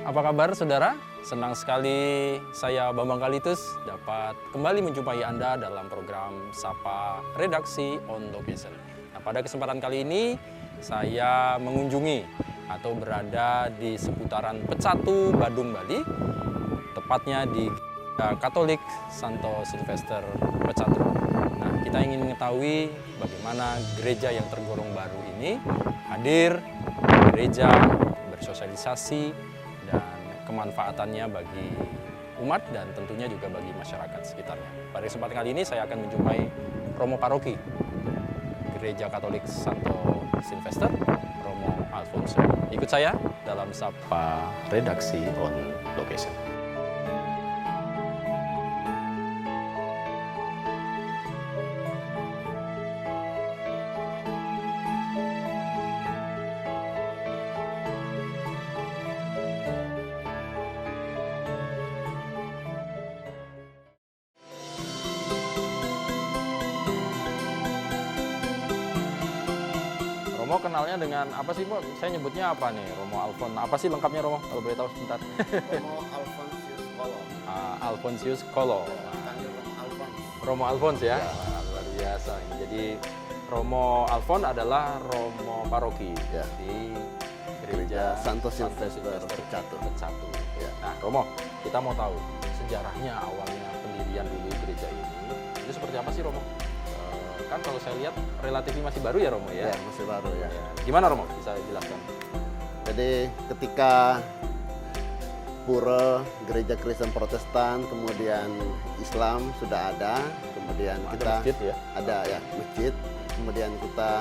Apa kabar saudara? Senang sekali saya Bambang Kalitus dapat kembali menjumpai Anda dalam program Sapa Redaksi on Location. Nah, pada kesempatan kali ini saya mengunjungi atau berada di seputaran Pecatu, Badung, Bali, tepatnya di Katolik Santo Silvester Pecatu. Nah, kita ingin mengetahui bagaimana gereja yang tergolong baru ini hadir, gereja, bersosialisasi, dan kemanfaatannya bagi umat dan tentunya juga bagi masyarakat sekitarnya. Pada kesempatan kali ini saya akan menjumpai Romo Paroki Gereja Katolik Santo Silvester, Romo Alfonso. Ikut saya dalam Sapa Redaksi on Location. Romo kenalnya dengan apa sih, Pak? Saya nyebutnya apa nih, Romo Alfon? Apa sih lengkapnya, Romo? Kalau boleh tahu sebentar. Romo Alfonsius Kolo. Alfonsius Kolo. Romo Alfons ya? Wah, luar biasa. Jadi Romo Alfon adalah Romo Paroki Ya. di Gereja Santo Silvester Pecatu. Ya. Nah, Romo, kita mau tahu sejarahnya awalnya pendirian dulu gereja ini. Itu seperti apa sih, Romo? Kan kalau saya lihat relatif masih baru ya, Romo ya? Ya, masih baru ya. Gimana, Romo? Bisa jelaskan? Jadi ketika pura gereja Kristen Protestan, kemudian Islam sudah ada, kemudian Ada kita masjid ya? ada ya masjid, kemudian kita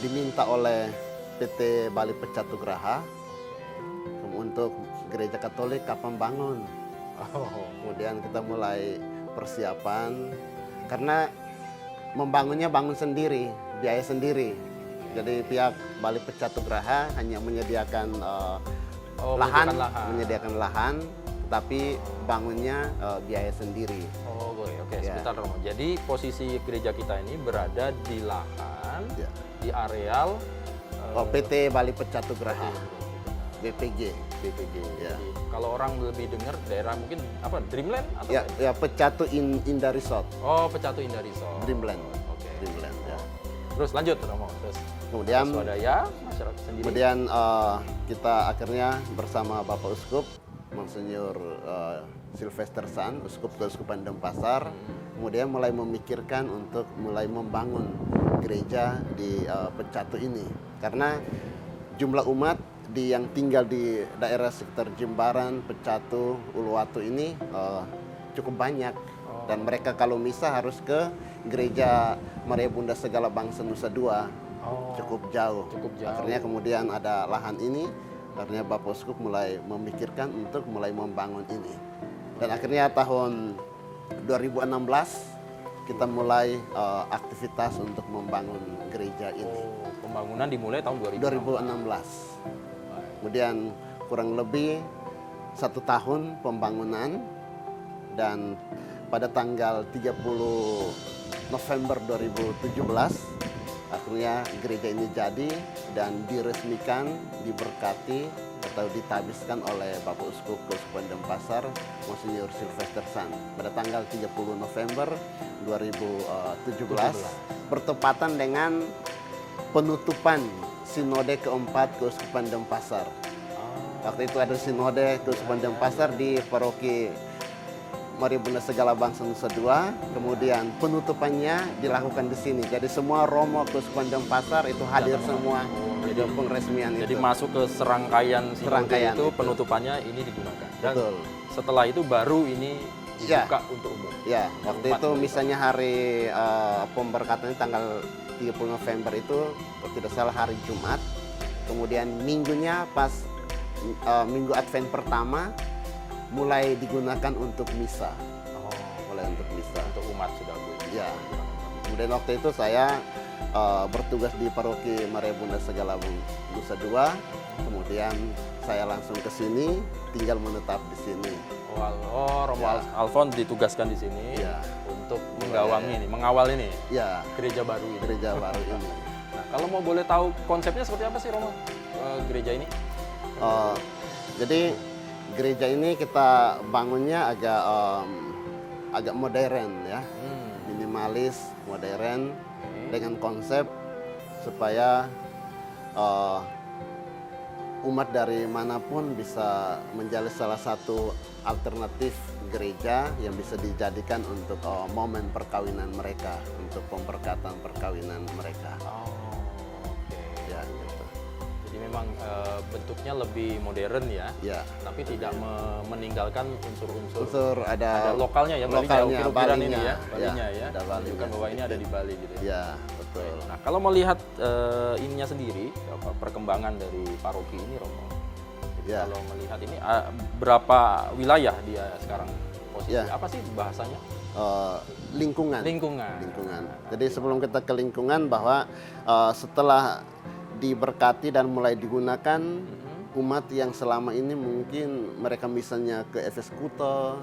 diminta oleh PT Bali Pecatu Graha untuk gereja Katolik kapan bangun. Kemudian kita mulai persiapan karena membangunnya bangun sendiri, biaya sendiri. Jadi pihak Bali Pecatu Graha hanya menyediakan menyediakan lahan, tapi bangunnya biaya sendiri. Oh, boleh. Oke, Ya. sebentar, Romo. Jadi posisi gereja kita ini berada di lahan, Ya. di areal PT Bali Pecatu Graha, BPG. BPG. Ya. Jadi, kalau orang lebih dengar daerah mungkin apa? Dreamland atau Ya, ya Pecatu Indah Resort, Oh, Pecatu Indah Resort. Dreamland. Oke. Dreamland ya. Terus lanjut, Romo. Terus Kemudian swadaya masyarakat sendiri. Kemudian kita akhirnya bersama Bapak Uskup, Monsinyur Silvester San, Uskup Keuskupan Denpasar, kemudian mulai memikirkan untuk mulai membangun gereja di Pecatu ini. Karena jumlah umat yang tinggal di daerah sekitar Jimbaran, Pecatu, Uluwatu ini cukup banyak. Dan mereka kalau misa harus ke gereja Maria Bunda Segala Bangsa Nusa Dua. Cukup jauh. Akhirnya kemudian ada lahan ini, akhirnya Bapak Uskup mulai memikirkan untuk mulai membangun ini. Dan akhirnya tahun 2016 kita mulai aktivitas untuk membangun gereja ini. Pembangunan dimulai tahun 2016. Kemudian kurang lebih 1 tahun pembangunan, dan pada tanggal 30 November 2017 akhirnya gereja ini jadi dan diresmikan, diberkati atau ditabiskan oleh Bapak Uskup Keuskupan Denpasar, Monsinyur Silvester San pada tanggal 30 November 2017 bertepatan dengan penutupan Sinode keempat Keuskupan Denpasar. Waktu itu ada Sinode Keuskupan Denpasar di Paroki Maria Bunda Segala Bangsa Nusa Dua, kemudian penutupannya dilakukan di sini. Jadi semua Romo Keuskupan Denpasar itu hadir semua di pengresmian itu. Jadi masuk ke serangkaian Serangkaian itu, itu. penutupannya ini digunakan. Dan Betul. setelah itu baru ini dibuka untuk umum. Ya, waktu Umat itu begitu. misalnya hari pemberkatannya tanggal 30 November itu, kalau tidak salah hari Jumat. Kemudian minggunya pas minggu Advent pertama mulai digunakan untuk misa. Mulai untuk misa. Untuk umat sudah Bu. Ya. Kemudian waktu itu saya bertugas di Paroki Maria Bunda Segala Nusa Dua. Kemudian saya langsung ke sini, tinggal menetap di sini. Romo Alfon ditugaskan di sini Ya. untuk menggawangi ini, mengawal ini Ya, gereja baru ini. gereja baru ini. Nah, kalau mau boleh tahu konsepnya seperti apa sih Romo gereja ini? Jadi gereja ini kita bangunnya agak modern ya, minimalis, modern, dengan konsep supaya umat dari manapun bisa menjadi salah satu alternatif gereja yang bisa dijadikan untuk momen perkawinan mereka, untuk pemberkatan perkawinan mereka. Oh, oke. Ya, gitu. Jadi memang bentuknya lebih modern ya, Ya. tapi tidak meninggalkan unsur-unsur. Unsur Ada lokalnya ya, lokalnya, ukir-ukiran ini ya, Balinya. Balinya ya, Ada Balinya menunjukkan bahwa ini ada di Bali gitu ya. Ya, betul. Nah, kalau melihat ininya sendiri, perkembangan dari paroki ini, Romo. Jadi Ya. kalau melihat ini berapa wilayah dia sekarang posisi? Ya. Apa sih bahasanya? Lingkungan. Lingkungan. Jadi sebelum kita ke lingkungan, bahwa setelah diberkati dan mulai digunakan, umat yang selama ini mungkin mereka misalnya ke Efes Kuta,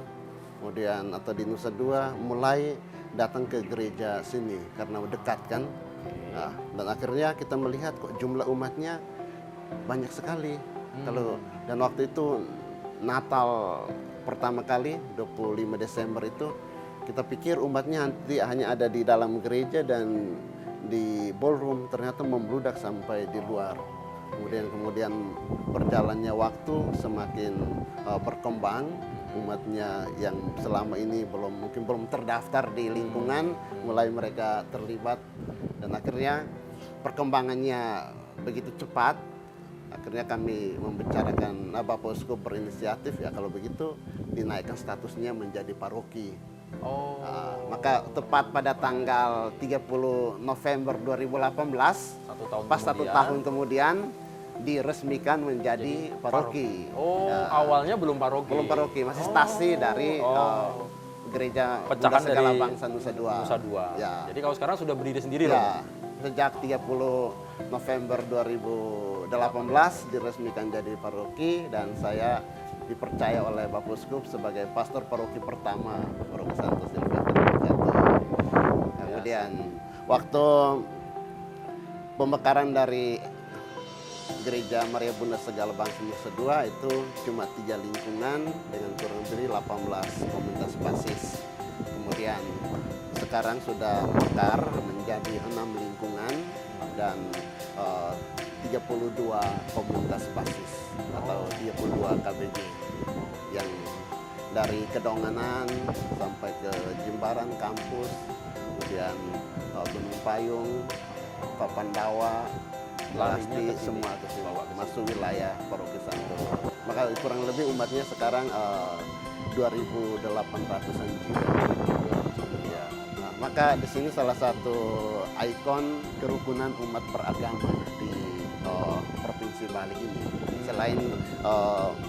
kemudian atau di Nusa Dua, mulai datang ke gereja sini karena dekat kan. Nah, dan akhirnya kita melihat kok jumlah umatnya banyak sekali. Dan waktu itu Natal pertama kali 25 Desember itu kita pikir umatnya nanti hanya ada di dalam gereja dan di ballroom, ternyata membludak sampai di luar. Kemudian berjalannya waktu semakin berkembang, umatnya yang selama ini mungkin belum terdaftar di lingkungan, mulai mereka terlibat, dan akhirnya perkembangannya begitu cepat. Akhirnya kami membicarakan, Bapak Uskup berinisiatif, ya kalau begitu dinaikkan statusnya menjadi paroki. Oh. Maka tepat pada tanggal 30 November 2018, pas satu tahun kemudian diresmikan menjadi paroki. Oh, awalnya belum paroki. Belum paroki, masih stasi dari gereja pecahan Bunda Segala dari Bangsa Nusa Dua. Nusa Dua. Ya. Jadi kalau sekarang sudah berdiri sendiri Ya, loh. sejak 30 November 2018 diresmikan jadi paroki, dan saya dipercaya oleh Bapak Uskup sebagai pastor paroki pertama Paroki Santo Silvester Jatuh. Kemudian waktu pemekaran dari Gereja Maria Bunda Segala Bangsa Nusa Dua itu cuma 3 lingkungan dengan kurang lebih 18 komunitas basis. Kemudian sekarang sudah mekar menjadi 6 lingkungan dan 32 komunitas basis atau 32 KBJ yang dari Kedonganan sampai ke Jimbaran kampus, kemudian Gunung Payung, Papandawa, Lasti, semua ke sini, masuk wilayah Paroki Santo. Maka kurang lebih umatnya sekarang 2.800-an jiwa. Ya. Nah, maka di sini salah satu ikon kerukunan umat beragama di Provinsi Bali ini. Selain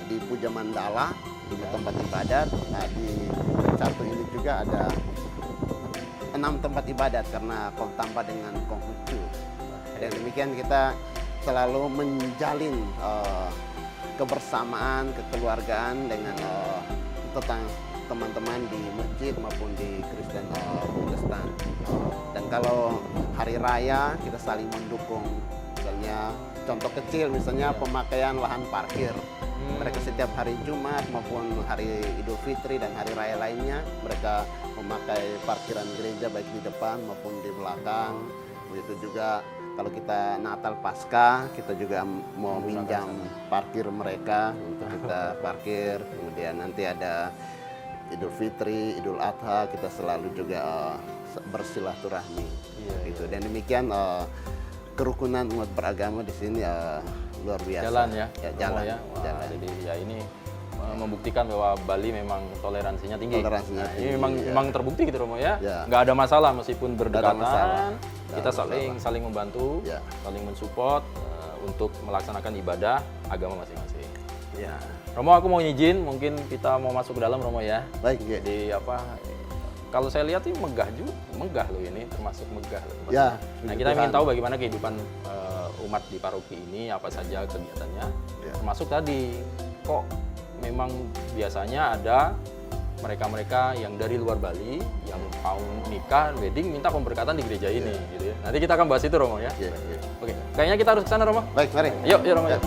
di Puja Mandala, di tempat ibadat, nah di satu ini juga ada 6 tempat ibadat karena tambah dengan Konghucu. Dan demikian kita selalu menjalin kebersamaan, kekeluargaan dengan tentang teman-teman di masjid maupun di Kristen Protestan. Dan kalau hari raya kita saling mendukung. Misalnya contoh kecil, misalnya pemakaian lahan parkir. Mereka setiap hari Jumat maupun hari Idul Fitri dan hari raya lainnya, mereka memakai parkiran gereja baik di depan maupun di belakang. Begitu juga kalau kita Natal Paskah, kita juga mau minjam parkir mereka untuk kita parkir. Kemudian nanti ada Idul Fitri, Idul Adha, kita selalu juga bersilaturahmi. Gitu. Dan demikian kerukunan umat beragama di sini luar biasa. Jalan ya, jalan. ya. Wah, Jalan. Jadi ya ini membuktikan bahwa Bali memang toleransinya tinggi. Toleransinya tinggi, ini memang terbukti gitu Romo ya. Ya. Nggak ada masalah meskipun berdekatan. masalah. Kita saling membantu, Ya. saling mensupport untuk melaksanakan ibadah agama masing-masing. Ya. Romo, aku mau izin, mungkin kita mau masuk ke dalam Romo ya. Baik, ya. Jadi apa? Kalau saya lihat ini megah loh ini, termasuk megah loh. Ya, Nah, kita ingin tahu bagaimana kehidupan umat di paroki ini, apa saja kegiatannya. Ya. Termasuk tadi, kok memang biasanya ada mereka-mereka yang dari luar Bali yang mau nikah, wedding, minta pemberkatan di gereja ini gitu ya. Nanti kita akan bahas itu Romo ya. Ya, ya. Oke, kayaknya kita harus ke sana Romo. Baik, mari. Yuk Romo. Ya. Yuk.